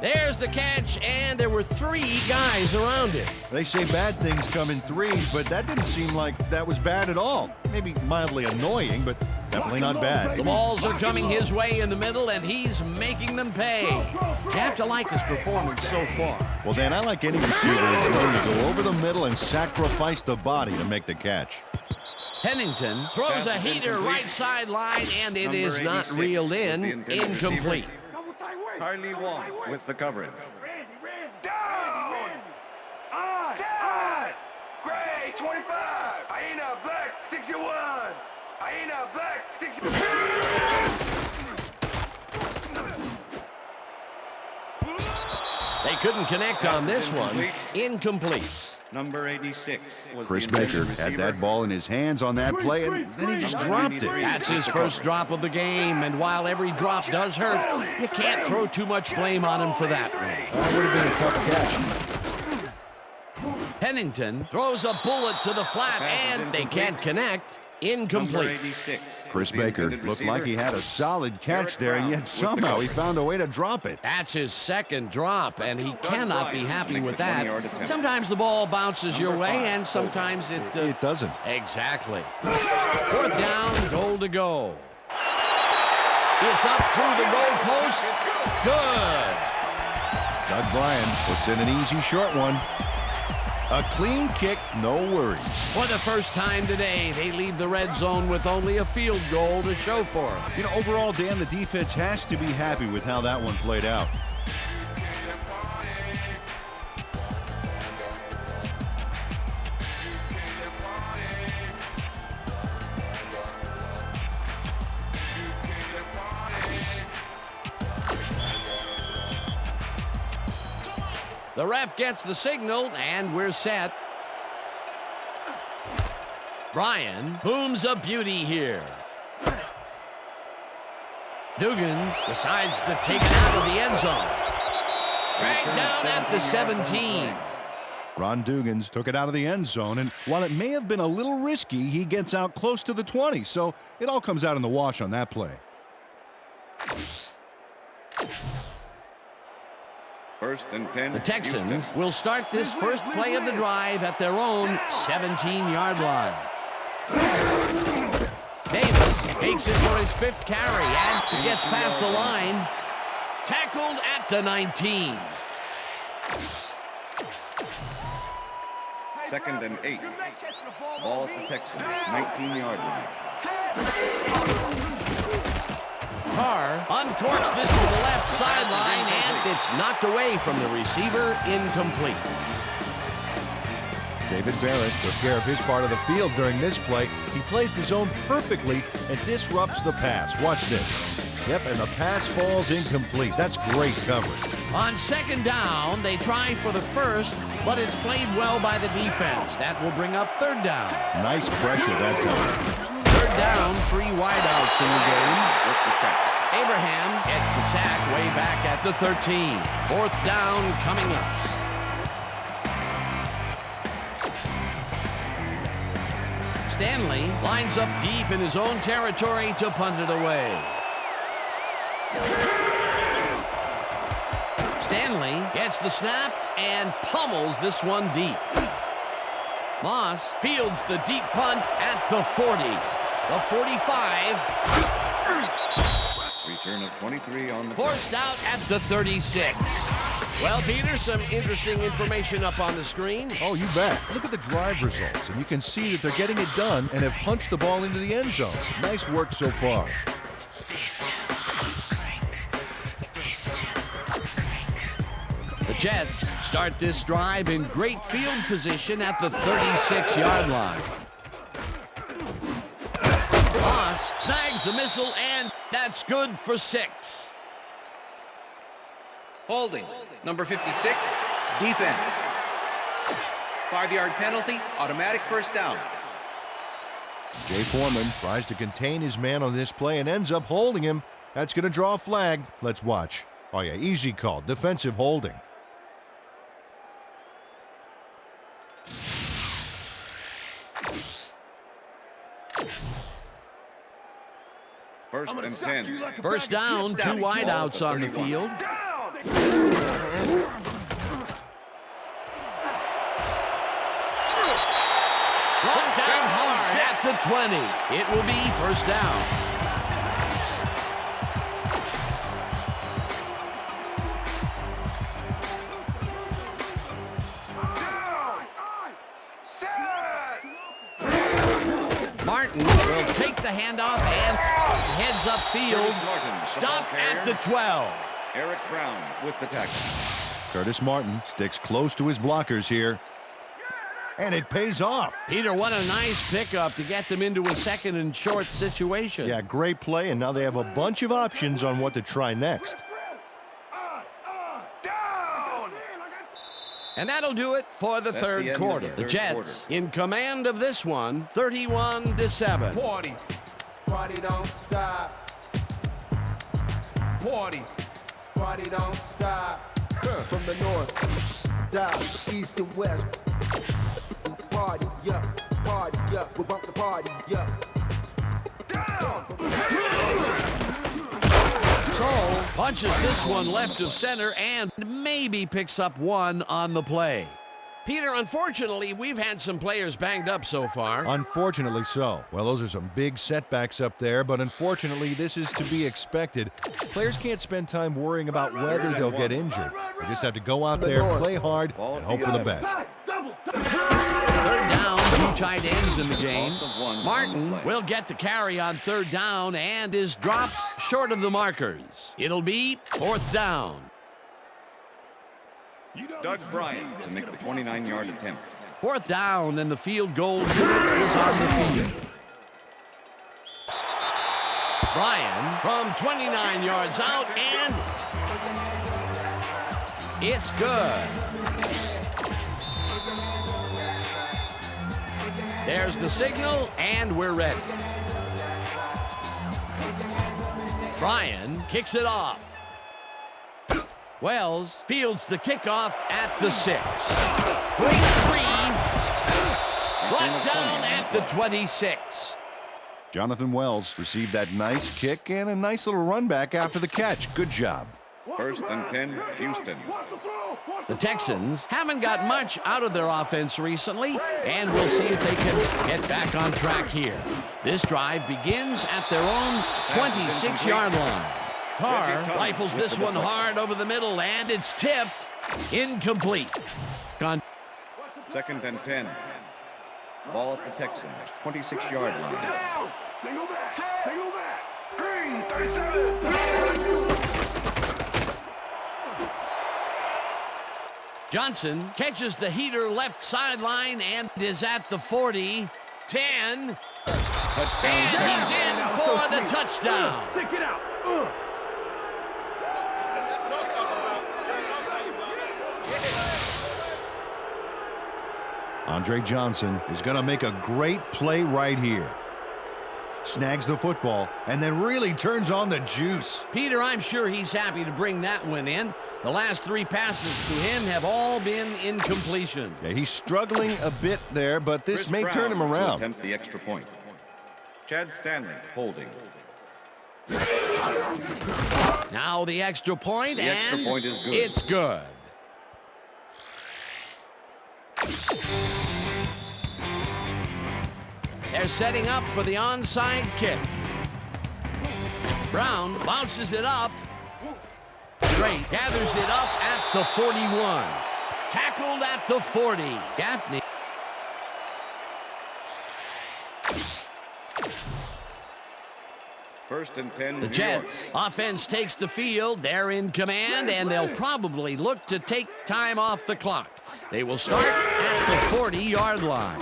There's the catch, and there were 3 guys around it. They say bad things come in threes, but that didn't seem like that was bad at all. Maybe mildly annoying, but definitely not bad. The balls are coming his way in the middle, and he's making them pay. You have to like his performance so far. Well, Dan, I like any receiver who's willing to go over the middle and sacrifice the body to make the catch. Pennington throws a heater right sideline, and it is not reeled in. Incomplete. Kylie Wong with the coverage. Down! Outside! Gray, 25! Hyena, black, 61! Hyena, black, 61! They couldn't connect on this one. Incomplete. Number 86 was Chris Baker had that ball in his hands on that play, and then he just dropped it. That's his first drop of the game, and while every drop does hurt, you can't throw too much blame on him for that one. That would have been a tough catch. Pennington throws a bullet to the flat, and they can't connect. Incomplete. Chris Baker looked like he had a solid catch there, and yet somehow he found a way to drop it. That's his second drop, and he cannot be happy with that. Sometimes the ball bounces your way, and sometimes it doesn't. Exactly. 4th down, goal to go. It's up through the goal post. Good. Doug Bryan puts in an easy short one. A clean kick, no worries. For the first time today, they leave the red zone with only a field goal to show for it. You know, overall, Dan, the defense has to be happy with how that one played out. The ref gets the signal, and we're set. Bryan booms a beauty here. Dugans decides to take it out of the end zone. Dragged down at the 17. Ron Dugans took it out of the end zone, and while it may have been a little risky, he gets out close to the 20, so it all comes out in the wash on that play. First and 10. The Texans will start this first play of the drive at their own 17-yard line. Davis takes it for his 5th carry and gets past the line. Tackled at the 19. 2nd and 8. Ball at the Texans, 19-yard line. Carr uncorks this to the left sideline, and it's knocked away from the receiver. Incomplete. David Barrett took care of his part of the field during this play. He plays the zone perfectly and disrupts the pass. Watch this. Yep, and the pass falls incomplete. That's great coverage. On 2nd down, they try for the first, but it's played well by the defense. That will bring up 3rd down. Nice pressure that time. 3rd down, 3 wideouts in the game. With the sack. Abraham gets the sack way back at the 13. 4th down coming up. Stanley lines up deep in his own territory to punt it away. Stanley gets the snap and pummels this one deep. Moss fields the deep punt at the 40. The 45. Return of 23 on the Forced out at the 36. Well, Peter, some interesting information up on the screen. Oh, you bet. Look at the drive results, and you can see that they're getting it done and have punched the ball into the end zone. Nice work so far. The Jets start this drive in great field position at the 36-yard line. Moss snags the missile, and that's good for 6. Holding. Number 56, defense. 5-yard penalty, automatic first down. Jay Foreman tries to contain his man on this play and ends up holding him. That's going to draw a flag. Let's watch. Oh, yeah, easy call. Defensive holding. First and 10. First down, 2 wideouts on the field. Brought down hard at the 20. It will be first down. Martin will take the handoff and heads upfield. Stopped at the 12. Eric Brown with the tackle. Curtis Martin sticks close to his blockers here. And it pays off. Peter, what a nice pickup to get them into a second and short situation. Yeah, great play, and now they have a bunch of options on what to try next. And that'll do it for the third quarter. The Jets in command of this one, 31-7. Party don't stop. Party don't stop. From the north, south, east, and west. Party up, we bump the party up. Soul punches this one left of center and maybe picks up one on the play. Peter, unfortunately, we've had some players banged up so far. Unfortunately so. Well, those are some big setbacks up there, but unfortunately, this is to be expected. Players can't spend time worrying about whether they'll get injured. They just have to go out there, play hard, and hope for the best. Third down, 2 tight ends in the game. Martin will get the carry on third down and is dropped short of the markers. It'll be fourth down. Doug Bryant to make the 29-yard attempt. Fourth down, and the field goal unit is on the field. Bryan from 29 yards out, and it's good. There's the signal, and we're ready. Bryan kicks it off. Wells fields the kickoff at the 6. Breaks free. Brought down at the 26. Jonathan Wells received that nice kick and a nice little run back after the catch. Good job. First and 10, Houston. The Texans haven't got much out of their offense recently, and we'll see if they can get back on track here. This drive begins at their own 26-yard line. Carr rifles this one hard over the middle, and it's tipped. Incomplete. Second and 10. Ball at the Texans, 26-yard line. Single back. Green, 37. Johnson catches the heater left sideline and is at the 40. 10. Touchdown. And he's in for the touchdown. Stick it out. Andre Johnson is going to make a great play right here. Snags the football and then really turns on the juice. Peter, I'm sure he's happy to bring that one in. The last 3 passes to him have all been incompletion. Yeah, he's struggling a bit there, but this may turn him around. To attempt the extra point. Chad Stanley holding. Now the extra point, The extra point is good. It's good. They're setting up for the onside kick. Brown bounces it up. Great. Gathers it up at the 41. Tackled at the 40. Gaffney. First and 10. The Jets offense takes the field. They're in command, and they'll probably look to take time off the clock. They will start at the 40-yard line.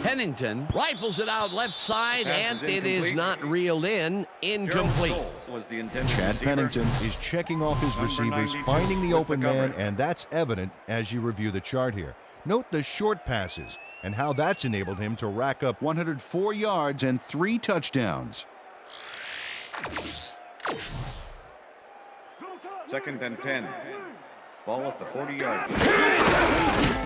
Pennington rifles it out left side, and it is not reeled in. Incomplete. Was the intended Chad receiver. Pennington is checking off his receivers, finding the open man, and that's evident as you review the chart here. Note the short passes and how that's enabled him to rack up 104 yards and 3 touchdowns. Second and 10. Ball at the 40-yard line.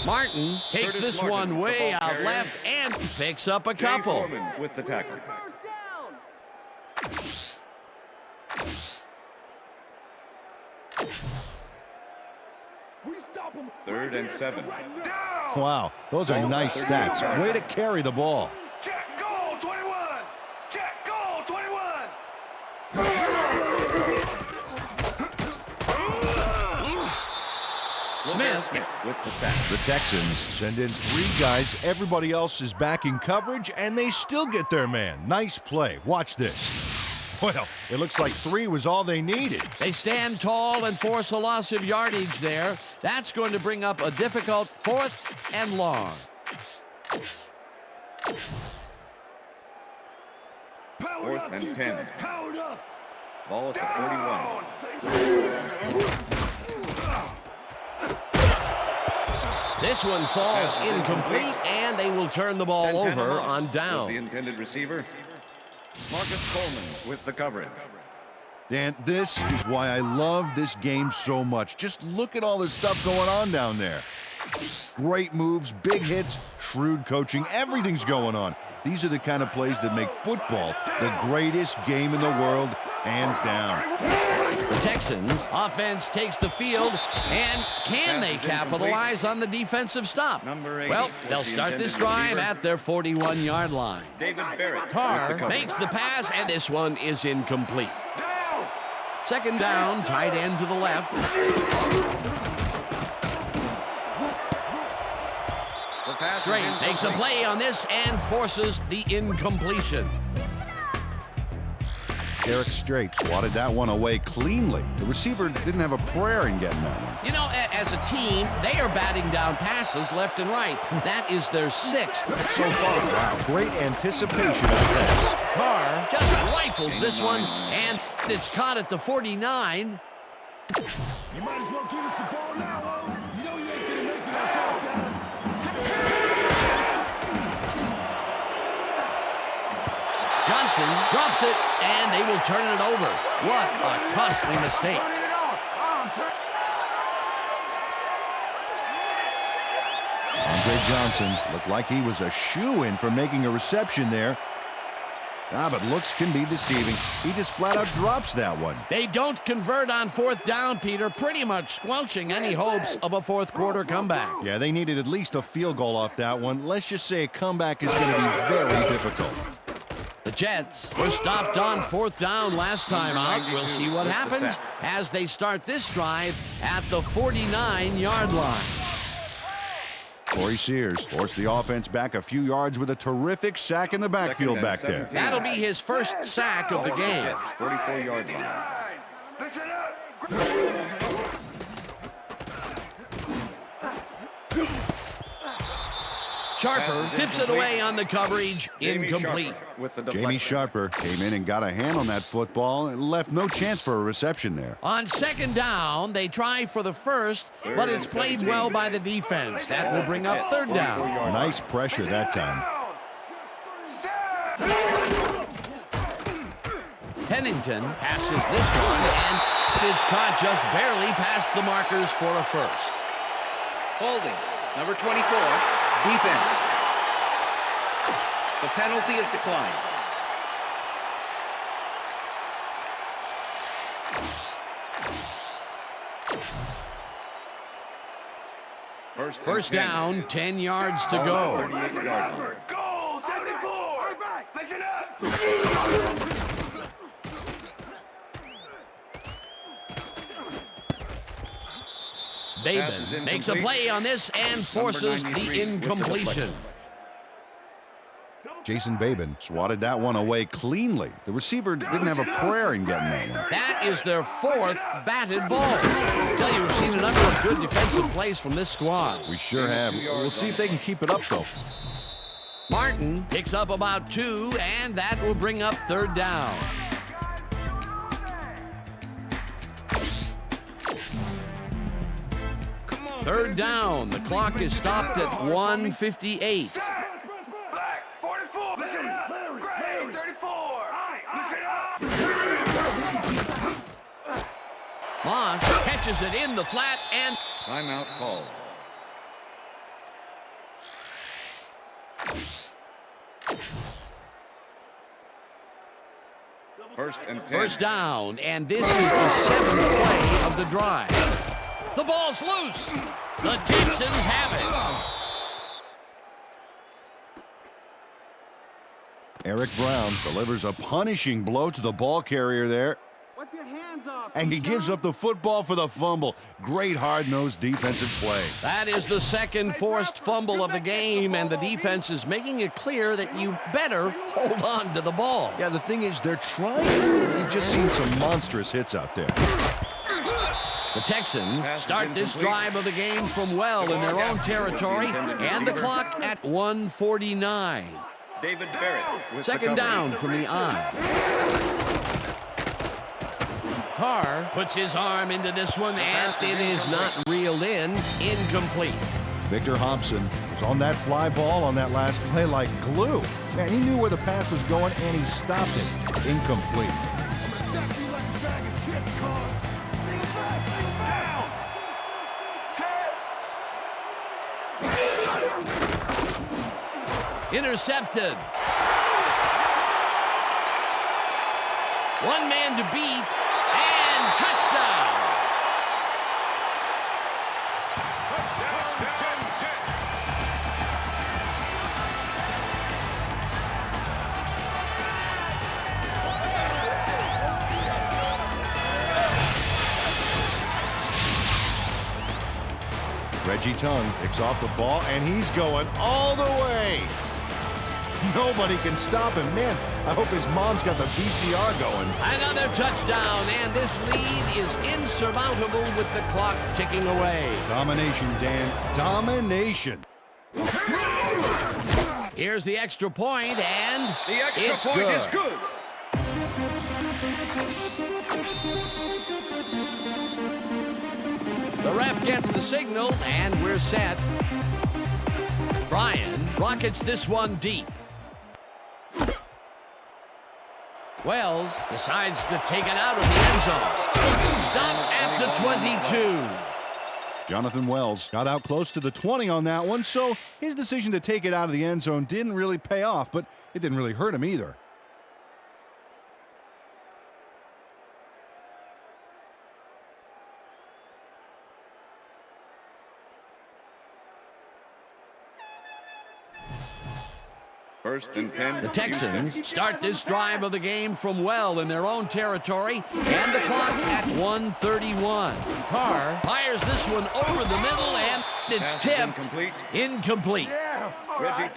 Martin takes Curtis this Martin, one the way ball out carrier. left and picks up a Jay couple. Foreman with the tackle. 107. Wow, those are nice stats. Way to carry the ball. Check goal 21. Check goal 21. Smith with the sack. The Texans send in 3 guys. Everybody else is back in coverage, and they still get their man. Nice play. Watch this. Well, it looks like 3 was all they needed. They stand tall and force a loss of yardage there. That's going to bring up a difficult 4th and long. Fourth and 10. Ball at the 41. This one falls incomplete, and they will turn the ball over on down. The intended receiver, Marcus Coleman with the coverage. Dan, this is why I love this game so much. Just look at all this stuff going on down there. Great moves, big hits, shrewd coaching, everything's going on. These are the kind of plays that make football the greatest game in the world, hands down. The Texans offense takes the field, and can they capitalize on the defensive stop? Well, they'll start this drive at their 41-yard line. David Barrett. Carr makes the pass, and this one is incomplete. Second down, tight end to the left. Straight makes a play on this and forces the incompletion. Derek Strait swatted that one away cleanly. The receiver didn't have a prayer in getting that one. You know, as a team, they are batting down passes left and right. That is their 6th so far. Wow, great anticipation of the pass. Carr just rifles this one, and it's caught at the 49. You might as well give us the ball now. You know you ain't gonna make it on 3rd down. Johnson drops it, and they will turn it over. What a costly mistake. Andre Johnson looked like he was a shoo-in for making a reception there. But looks can be deceiving. He just flat out drops that one. They don't convert on 4th down, Peter, pretty much squelching any hopes of a 4th quarter comeback. Yeah, they needed at least a field goal off that one. Let's just say a comeback is going to be very difficult. The Jets were stopped on 4th down last time out. We'll see what happens as they start this drive at the 49-yard line. Corey Sears forced the offense back a few yards with a terrific sack in the backfield back there. That'll be his first sack of the game. 44-yard line. Sharper tips it away on the coverage, incomplete. Jamie Sharper came in and got a hand on that football and left no chance for a reception there. On 2nd down, they try for the 1st, but it's played well by the defense. That will bring up 3rd down. Nice pressure that time. Pennington passes this one, and it's caught just barely past the markers for a 1st. Holding, number 24. Defense. The penalty is declined. First down, 10 yards to go. 38-yard line. Goal 74. Listen up. Babin makes a play on this and forces the incompletion. Jason Babin swatted that one away cleanly. The receiver didn't have a prayer in getting that one. That is their 4th batted ball. I tell you, we've seen a number of good defensive plays from this squad. We sure have. We'll see if they can keep it up, though. Martin picks up about 2, and that will bring up 3rd down. Third down. The clock is stopped at 1:58. Black 44. Listen up. Gray 34. Listen up. Moss catches it in the flat and Timeout called. First and 10. First down, and this is the 7th play of the drive. The ball's loose. The Texans have it. Eric Brown delivers a punishing blow to the ball carrier there. Wipe your hands off. And he gives up the football for the fumble. Great hard-nosed defensive play. That is the second forced fumble of the game, and the defense is making it clear that you better hold on to the ball. Yeah, the thing is, they're trying. We've just seen some monstrous hits out there. The Texans start this drive of the game from well in their own territory, and the clock at 1:49. David Barrett with second down from the I. Carr puts his arm into this one, and it is not reeled in. Incomplete. Victor Hobson was on that fly ball on that last play like glue. Man, he knew where the pass was going, and he stopped it. Incomplete. Intercepted. One man to beat, and touchdown. Reggie Tongue picks off the ball, and he's going all the way. Nobody can stop him. Man, I hope his mom's got the VCR going. Another touchdown, and this lead is insurmountable with the clock ticking away. Domination, Dan. Domination. Here's the extra point, and the extra it's point good. is good. The ref gets the signal, and we're set. Bryan rockets this one deep. Wells decides to take it out of the end zone. Stopped at the 22. Jonathan Wells got out close to the 20 on that one, so his decision to take it out of the end zone didn't really pay off, but it didn't really hurt him either. First and 10. The Texans start this drive of the game from well in their own territory, and the clock at 1:31. Carr fires this one over the middle, and it's tipped. Incomplete. Reggie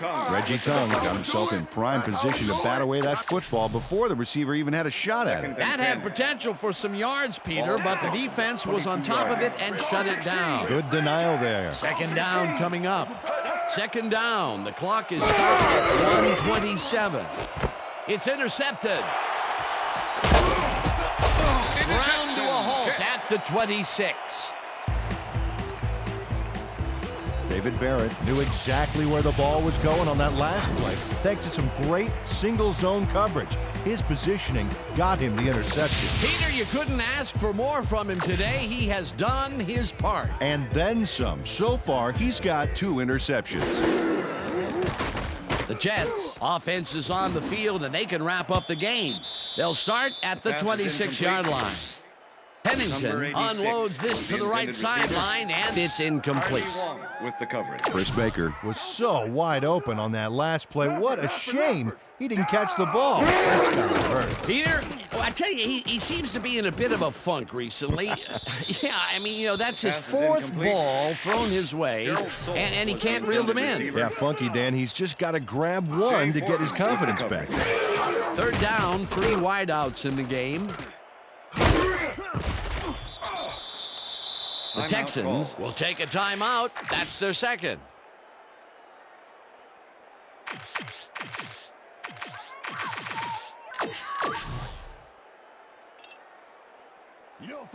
Tongue got himself in prime position to bat away that football before the receiver even had a shot at it. That had potential for some yards, Peter, but the defense was on top of it and shut it down. Good denial there. Second down coming up. Second down. The clock is started at 1:27. It's intercepted. Ground to a halt at the 26. David Barrett knew exactly where the ball was going on that last play, thanks to some great single zone coverage. His positioning got him the interception. Peter, you couldn't ask for more from him today. He has done his part. And then some. So far, he's got 2 interceptions. The Jets offense is on the field, and they can wrap up the game. They'll start at the 26-yard line. Pennington unloads this to the right sideline, and it's incomplete. With the coverage. Chris Baker was so wide open on that last play. What a shame he didn't catch the ball. That's got to hurt. Peter, well, I tell you, he seems to be in a bit of a funk recently. Yeah, I mean, you know, that's his 4th ball thrown his way, and he can't reel them in. Yeah, funky, Dan. He's just got to grab one to get his confidence back. Third down, 3 wideouts in the game. The Texans will take a timeout. That's their second.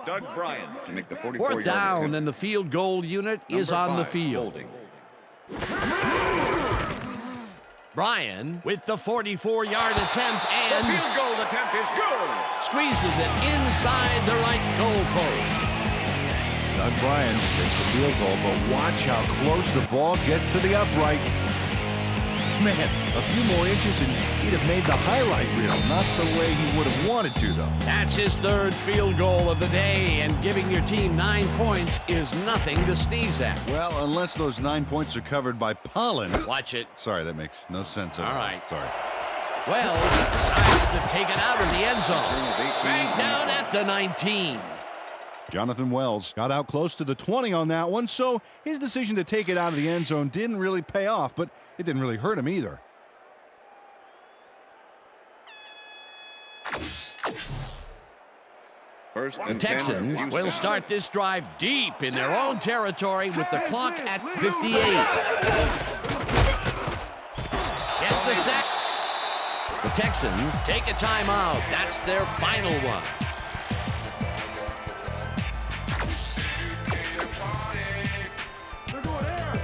Doug Bryan to make the 44-yard 4th down, and the field goal unit is on the field. Bryan with the 44-yard attempt, and the field goal attempt is good. Squeezes it inside the right goal post. Doug Bryan takes the field goal, but watch how close the ball gets to the upright. Man, a few more inches and he'd have made the highlight reel. Not the way he would have wanted to, though. That's his third field goal of the day, and giving your team 9 points is nothing to sneeze at. Well, unless those 9 points are covered by pollen. Watch it. Sorry, that makes no sense at all. All right. Sorry. Well, he decides to take it out of the end zone. Back down at the 19. Jonathan Wells got out close to the 20 on that one, so his decision to take it out of the end zone didn't really pay off, but it didn't really hurt him either. The Texans will start this drive deep in their own territory with the clock at 58. Gets the sack. The Texans take a timeout. That's their final one.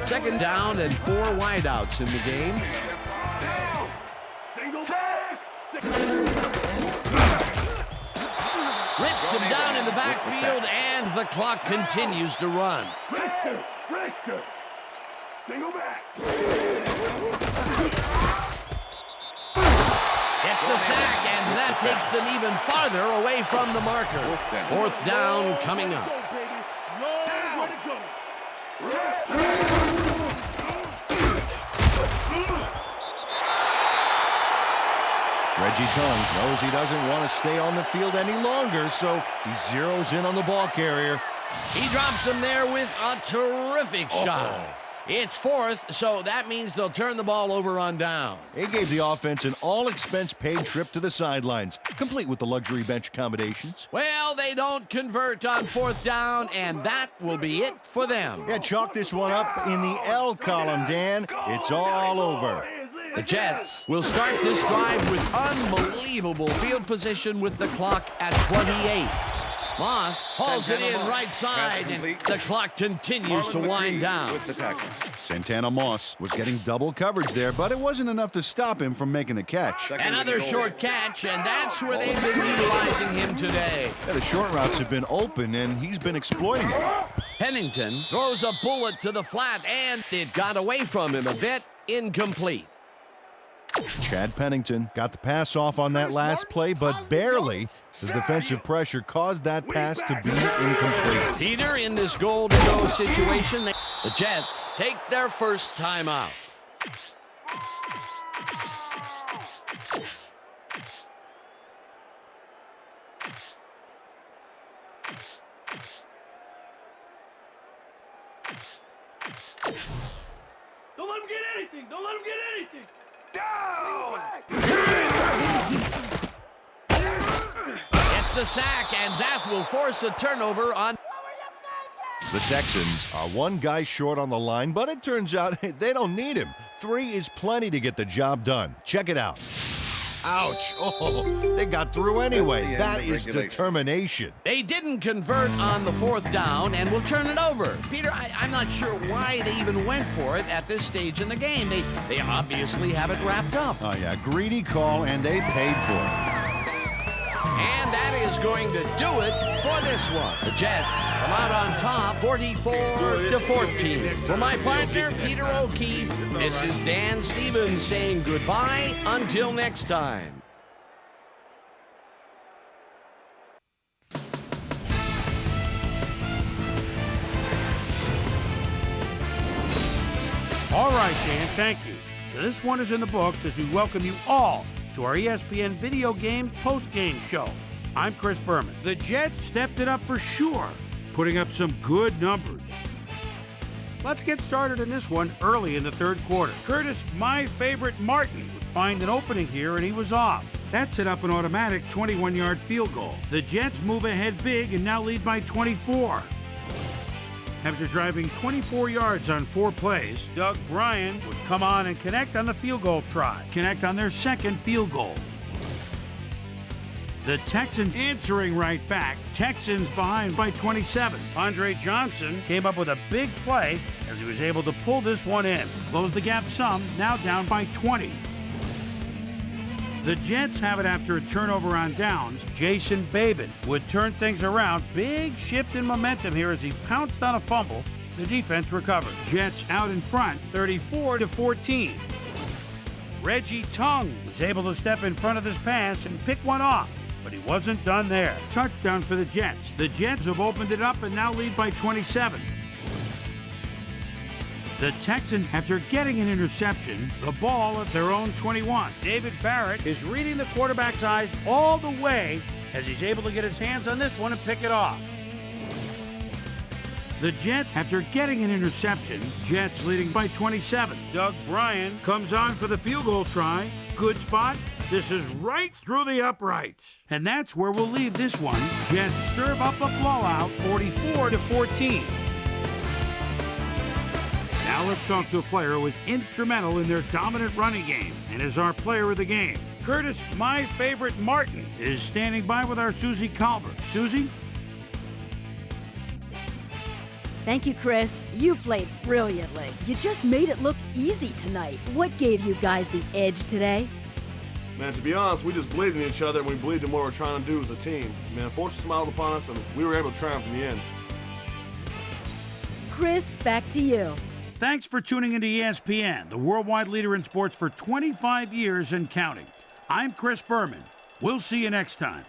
Second down and 4 wideouts in the game. Rips him down in the backfield, and the clock continues to run. Gets the sack, and that takes them even farther away from the marker. Fourth down coming up. Reggie Tongue knows he doesn't want to stay on the field any longer, so he zeroes in on the ball carrier. He drops him there with a terrific shot. It's fourth, so that means they'll turn the ball over on down. It gave the offense an all-expense-paid trip to the sidelines, complete with the luxury bench accommodations. Well, they don't convert on fourth down, and that will be it for them. Yeah, chalk this one up in the L column, Dan. It's all over. The Jets will start this drive with unbelievable field position with the clock at 28. Moss hauls it in right side, and the clock continues to wind down. Santana Moss was getting double coverage there, but it wasn't enough to stop him from making the catch. Another short catch, and that's where they've been utilizing him today. Yeah, the short routes have been open, and he's been exploiting it. Pennington throws a bullet to the flat, and it got away from him a bit. Incomplete. Chad Pennington got the pass off on that last play, but barely. The defensive pressure caused that pass to be incomplete. Peter, in this goal-to-go situation, the Jets take their first timeout. Don't let him get anything! Don't let him get anything! Gets the sack, and that will force a turnover on. The Texans are one guy short on the line, but it turns out they don't need him. 3 is plenty to get the job done. Check it out. Ouch. Oh, they got through anyway. That is determination. They didn't convert on the fourth down and will turn it over. Peter, I'm not sure why they even went for it at this stage in the game. They obviously have it wrapped up. Oh, yeah, greedy call, and they paid for it. And that is going to do it for this one. The Jets come out on top, 44-14. For my partner, Peter O'Keefe, this is Dan Stevens saying goodbye until next time. All right, Dan, thank you. So this one is in the books as we welcome you all to our ESPN Video Games Postgame Show. I'm Chris Berman. The Jets stepped it up for sure, putting up some good numbers. Let's get started in this one early in the third quarter. Curtis, my favorite Martin, would find an opening here, and he was off. That set up an automatic 21-yard field goal. The Jets move ahead big and now lead by 24. After driving 24 yards on 4 plays, Doug Bryan would come on and connect on the field goal try, connect on their second field goal. The Texans answering right back. Texans behind by 27. Andre Johnson came up with a big play as he was able to pull this one in. Close the gap some, now down by 20. The Jets have it after a turnover on downs. Jason Babin would turn things around. Big shift in momentum here as he pounced on a fumble. The defense recovered. Jets out in front, 34-14. Reggie Tung was able to step in front of this pass and pick one off, but he wasn't done there. Touchdown for the Jets. The Jets have opened it up and now lead by 27. The Texans, after getting an interception, the ball at their own 21. David Barrett is reading the quarterback's eyes all the way as he's able to get his hands on this one and pick it off. The Jets, after getting an interception, Jets leading by 27. Doug Bryan comes on for the field goal try. Good spot. This is right through the uprights. And that's where we'll leave this one. Jets serve up a blowout, 44-14. Now let's talk to a player who was instrumental in their dominant running game and is our player of the game. Curtis, my favorite Martin, is standing by with our Susie Colbert. Susie? Thank you, Chris. You played brilliantly. You just made it look easy tonight. What gave you guys the edge today? Man, to be honest, we just believed in each other and we believed in what we're trying to do as a team. Man, fortune smiled upon us and we were able to triumph in the end. Chris, back to you. Thanks for tuning into ESPN, the worldwide leader in sports for 25 years and counting. I'm Chris Berman. We'll see you next time.